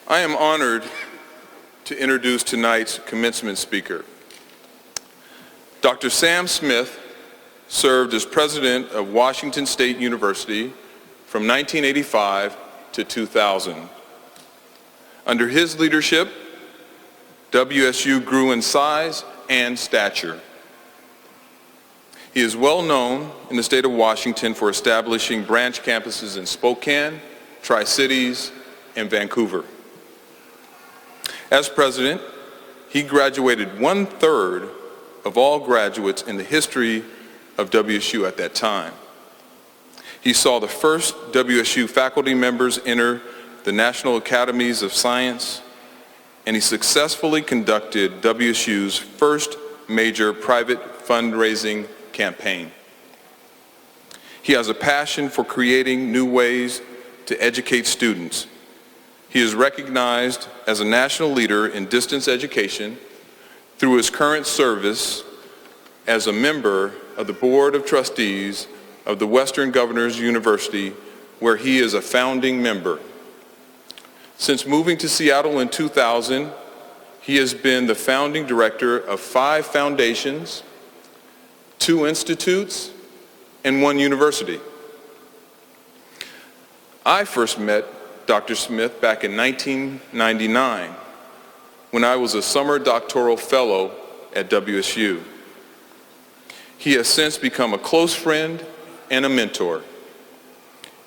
I am honored to introduce tonight's commencement speaker. Dr. Sam Smith served as president of Washington State University from 1985 to 2000. Under his leadership, WSU grew in size and stature. He is well known in the state of Washington for establishing branch campuses in Spokane, Tri-Cities, and Vancouver. As president, he graduated 1/3 of all graduates in the history of WSU at that time. He saw the first WSU faculty members enter the National Academies of Science, and he successfully conducted WSU's first major private fundraising campaign. He has a passion for creating new ways to educate students. He is recognized as a national leader in distance education through his current service as a member of the Board of Trustees of the Western Governors University, where he is a founding member. Since moving to Seattle in 2000, he has been the founding director of 5 foundations, 2 institutes, and 1 university. I first met Dr. Smith back in 1999 when I was a summer doctoral fellow at WSU. He has since become a close friend and a mentor.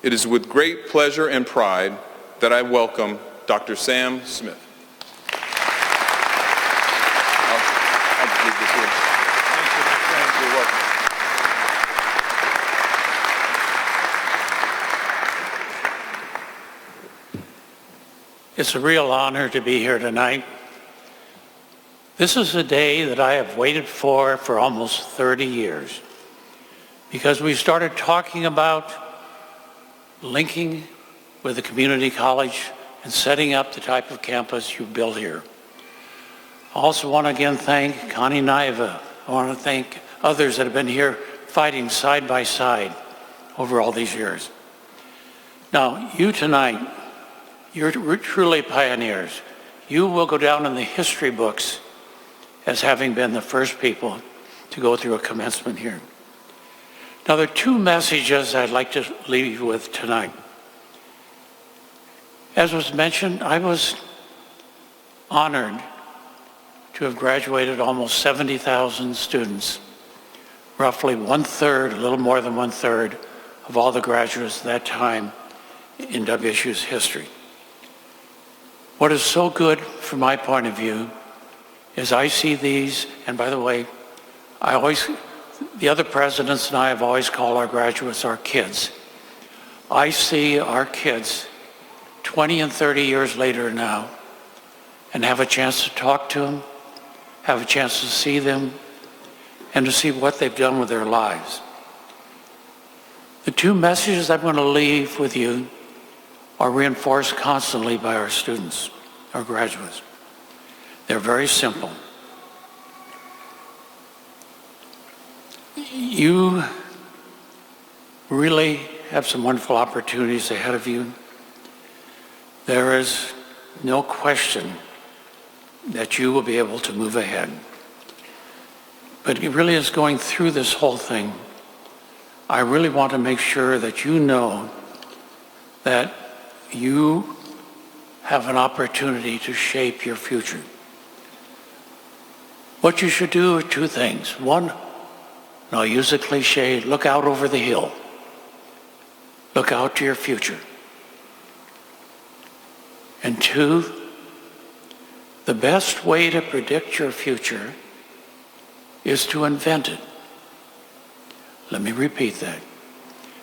It is with great pleasure and pride that I welcome Dr. Sam Smith. I'll give this here. You're welcome. It's a real honor to be here tonight. This is a day that I have waited for almost 30 years, because we started talking about linking with the community college and setting up the type of campus you built here. I also want to again thank Connie Naiva. I want to thank others that have been here fighting side by side over all these years. Now, you tonight, you're truly pioneers. You will go down in the history books as having been the first people to go through a commencement here. Now, there are 2 messages I'd like to leave you with tonight. As was mentioned, I was honored to have graduated almost 70,000 students, roughly 1/3, a little more than 1/3 of all the graduates at that time in WSU's history. What is so good from my point of view is I see these, and by the way, the other presidents and I have always called our graduates our kids. I see our kids 20 and 30 years later now and have a chance to talk to them, have a chance to see them, and to see what they've done with their lives. The 2 messages I'm going to leave with you are reinforced constantly by our students, our graduates. They're very simple. You really have some wonderful opportunities ahead of you. There is no question that you will be able to move ahead. But it really is going through this whole thing. I really want to make sure that you know that you have an opportunity to shape your future. What you should do are 2 things. 1, and I'll use a cliche, look out over the hill. Look out to your future. And 2, the best way to predict your future is to invent it. Let me repeat that.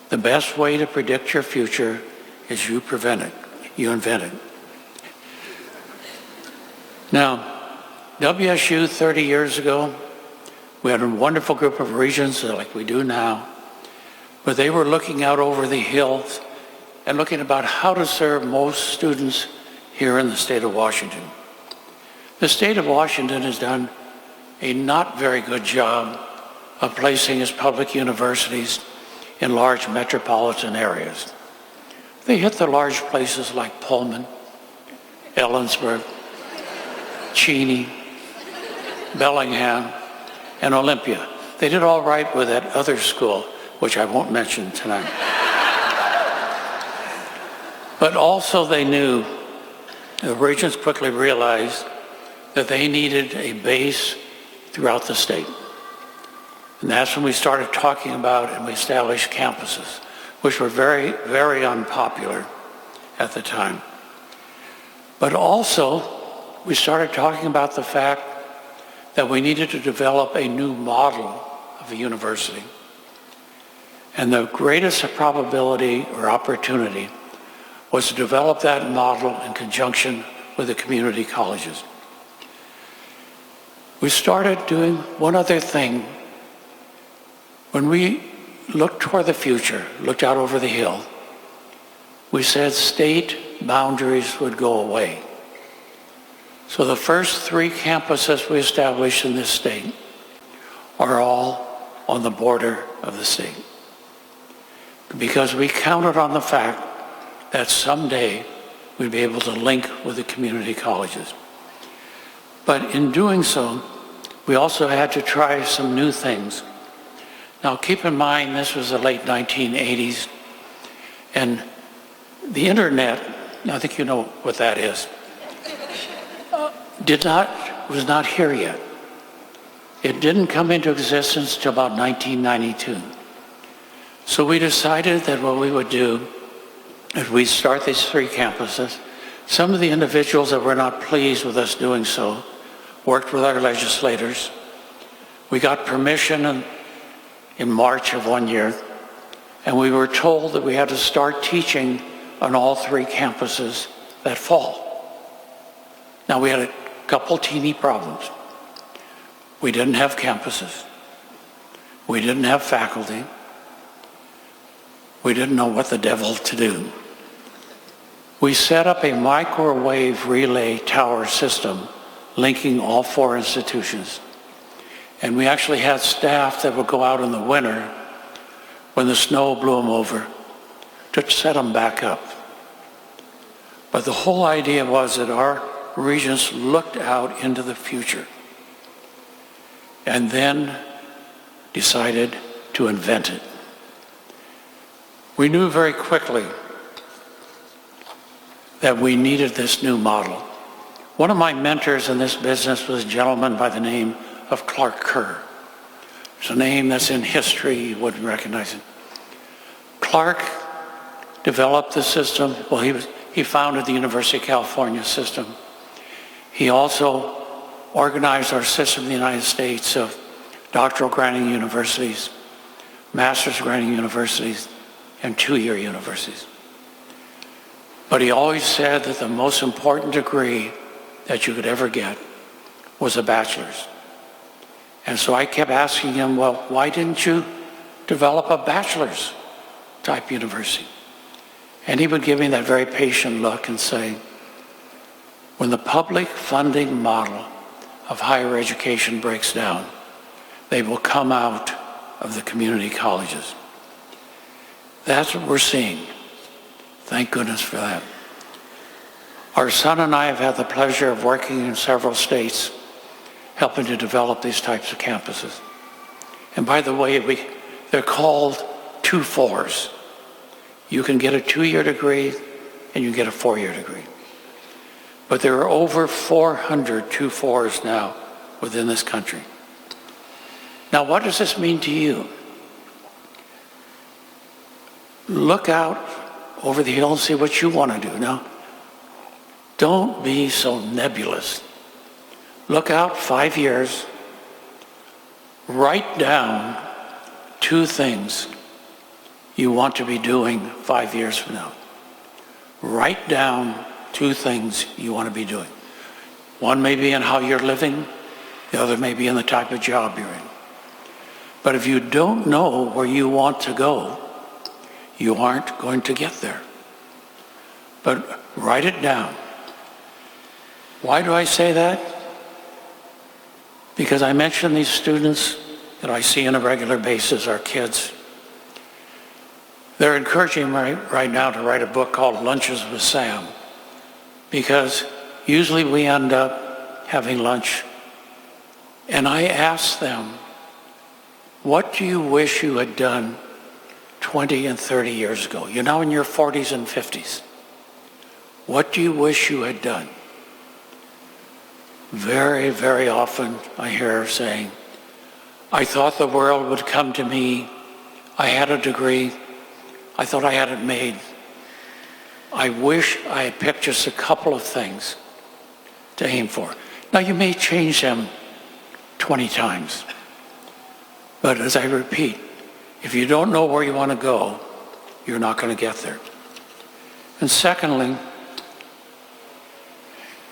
The best way to predict your future is you invent it. Now, WSU 30 years ago, we had a wonderful group of regents like we do now, but they were looking out over the hills and looking about how to serve most students here in the state of Washington. The state of Washington has done a not very good job of placing its public universities in large metropolitan areas. They hit the large places like Pullman Ellensburg, Cheney, Bellingham, and Olympia. They did all right with that other school, which I won't mention tonight. But also they knew, the Regents quickly realized that they needed a base throughout the state. And that's when we started talking about and we established campuses, which were very, very unpopular at the time. But also, we started talking about the fact that we needed to develop a new model of a university. And the greatest probability or opportunity was to develop that model in conjunction with the community colleges. We started doing one other thing. When we looked toward the future, looked out over the hill, we said state boundaries would go away. So the first 3 campuses we established in this state are all on the border of the state. Because we counted on the fact that someday we'd be able to link with the community colleges. But in doing so, we also had to try some new things. Now keep in mind, this was the late 1980s, and the internet, I think you know what that is, was not here yet. It didn't come into existence till about 1992. So we decided that what we would do is we'd start these 3 campuses. Some of the individuals that were not pleased with us doing so worked with our legislators. We got permission in March of one year, and we were told that we had to start teaching on all 3 campuses that fall. Now we had a couple teeny problems. We didn't have campuses. We didn't have faculty. We didn't know what the devil to do. We set up a microwave relay tower system linking all 4 institutions. And we actually had staff that would go out in the winter when the snow blew them over to set them back up. But the whole idea was that our regents looked out into the future and then decided to invent it. We knew very quickly that we needed this new model. One of my mentors in this business was a gentleman by the name of Clark Kerr. It's a name that's in history, you wouldn't recognize it. Clark developed the system. Well, he founded the University of California system. He also organized our system in the United States of doctoral granting universities, master's granting universities, and 2-year universities. But he always said that the most important degree that you could ever get was a bachelor's. And so I kept asking him, well, why didn't you develop a bachelor's type university? And he would give me that very patient look and say, when the public funding model of higher education breaks down, they will come out of the community colleges. That's what we're seeing. Thank goodness for that. Our son and I have had the pleasure of working in several states helping to develop these types of campuses. And by the way, they're called 2-4s. You can get a 2-year degree and you get a 4-year degree. But there are over 400 2-4s now within this country. Now, what does this mean to you? Look out over the hill and see what you want to do. Now, don't be so nebulous. Look out 5 years. Write down 2 things you want to be doing 5 years from now. Write down 2 things you want to be doing. One may be in how you're living. The other may be in the type of job you're in. But if you don't know where you want to go, you aren't going to get there. But write it down. Why do I say that? Because I mentioned these students that I see on a regular basis, our kids. They're encouraging me right now to write a book called Lunches with Sam, because usually we end up having lunch, and I ask them, what do you wish you had done 20 and 30 years ago? You're now in your 40s and 50s. What do you wish you had done? Very, very often I hear saying, I thought the world would come to me. I had a degree. I thought I had it made. I wish I had picked just a couple of things to aim for. Now you may change them 20 times. But as I repeat, if you don't know where you want to go, you're not going to get there. And secondly,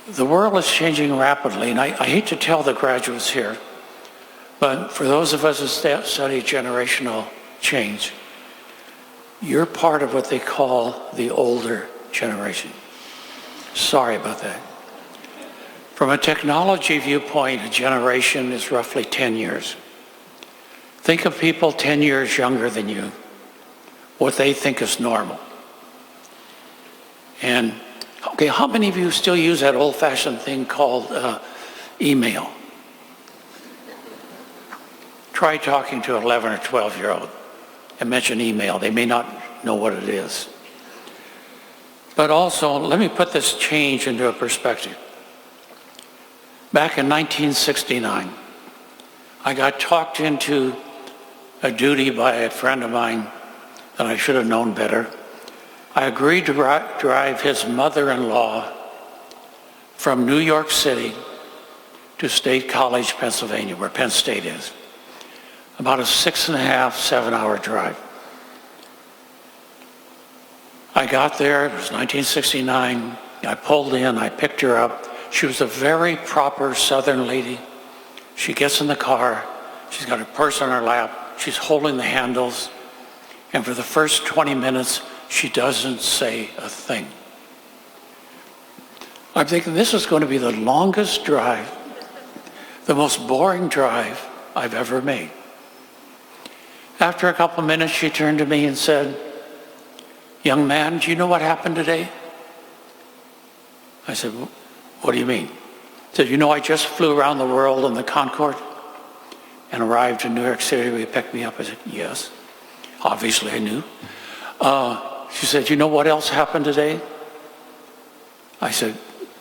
the world is changing rapidly, and I hate to tell the graduates here, but for those of us who study generational change, you're part of what they call the older generation. Sorry about that. From a technology viewpoint, a generation is roughly 10 years. Think of people 10 years younger than you, what they think is normal. And, okay, how many of you still use that old-fashioned thing called email? Try talking to an 11 or 12-year-old and mention email. They may not know what it is. But also, let me put this change into a perspective. Back in 1969, I got talked into a duty by a friend of mine that I should have known better. I agreed to drive his mother-in-law from New York City to State College, Pennsylvania, where Penn State is. About a 6.5, 7-hour drive. I got there, it was 1969. I pulled in, I picked her up. She was a very proper Southern lady. She gets in the car, she's got her purse on her lap, she's holding the handles, and for the first 20 minutes, she doesn't say a thing. I'm thinking this is going to be the longest drive, the most boring drive I've ever made. After a couple minutes, she turned to me and said, "Young man, do you know what happened today?" I said, "What do you mean?" She said, "You know, I just flew around the world in the Concorde and arrived in New York City where you picked me up." I said, "Yes." Obviously I knew. She said, "You know what else happened today?" I said,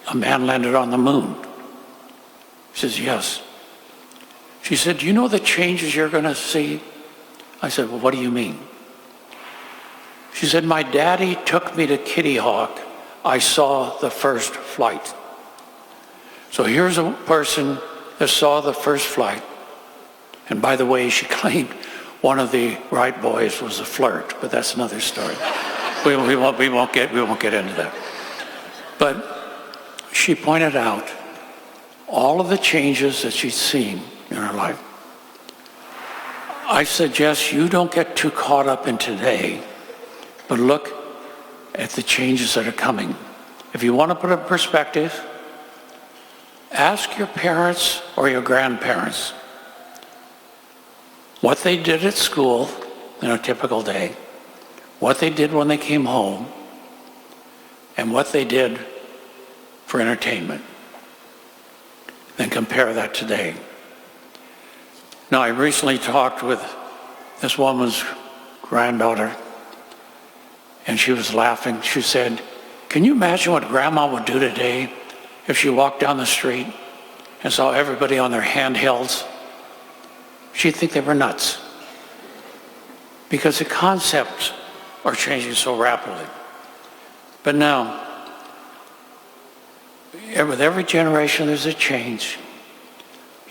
"A man landed on the moon." She says, "Yes." She said, "Do you know the changes you're going to see?" I said, "Well, what do you mean?" She said, "My daddy took me to Kitty Hawk. I saw the first flight." So here's a person that saw the first flight. And by the way, she claimed one of the Wright boys was a flirt, but that's another story. we won't get into that. But she pointed out all of the changes that she'd seen in her life. I suggest you don't get too caught up in today, but look at the changes that are coming. If you want to put it in perspective, ask your parents or your grandparents what they did at school in a typical day, what they did when they came home, and what they did for entertainment. Then compare that today. Now, I recently talked with this woman's granddaughter, and she was laughing. She said, "Can you imagine what Grandma would do today if she walked down the street and saw everybody on their handhelds?" She'd think they were nuts, because the concepts are changing so rapidly. But now, with every generation there's a change.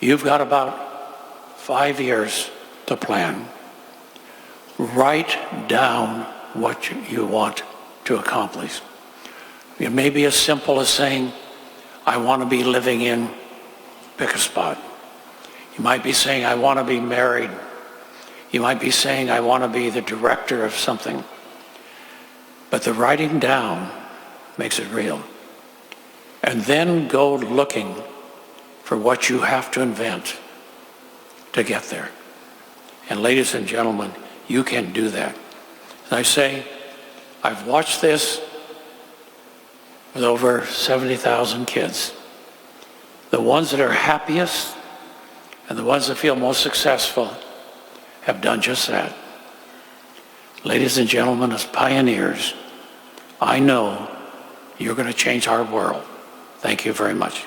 You've got about 5 years to plan. Write down what you want to accomplish. It may be as simple as saying, "I want to be living in," pick a spot. You might be saying, "I want to be married." You might be saying, "I want to be the director of something." But the writing down makes it real. And then go looking for what you have to invent to get there. And ladies and gentlemen, you can do that. And I say, I've watched this with over 70,000 kids. The ones that are happiest and the ones that feel most successful have done just that. Ladies and gentlemen, as pioneers, I know you're going to change our world. Thank you very much.